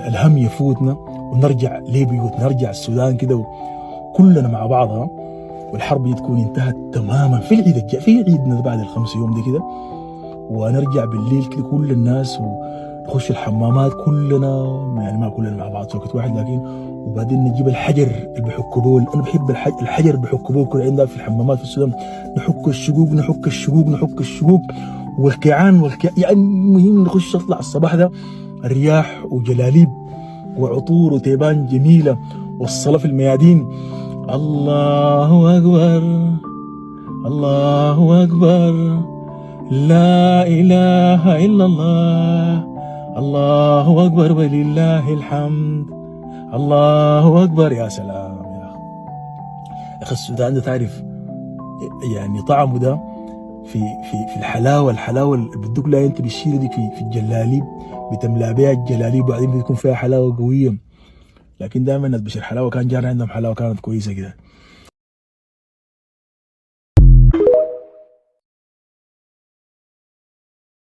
الهم يفوتنا ونرجع لبيوتنا، نرجع السودان كده كلنا مع بعضها، والحرب دي تكون انتهت تماما في العيد في عيدنا بعد ال5 يوم دي كده، ونرجع بالليل كده كل الناس ونخش الحمامات كلنا، يعني ما كلنا مع بعض وقت واحد، لكن وبعدين نجيب الحجر اللي بحك بول. انا بحب الحجر اللي بحك بول كل عندنا في الحمامات في السودان، نحك الشقوق نحك الشقوق نحك الشقوق والكيعان يعني المهم نخش نطلع الصباح ده الرياح وجلاليب وعطور وتيبان جميله والصلاه في الميادين. الله اكبر الله اكبر لا اله الا الله، الله اكبر ولله الحمد، الله اكبر. يا سلام يا اخي السودان ده تعرف يعني طعمه ده في الحلاوه اللي بتدوق لها انت بالشيله دي في الجلاليب، بتملا بيها الجلاليب وبعدين بتكون فيها حلاوه قويه. لكن دائما الناس بشر حلاوه كان جارنا عندهم حلاوه كانت كويسه كده.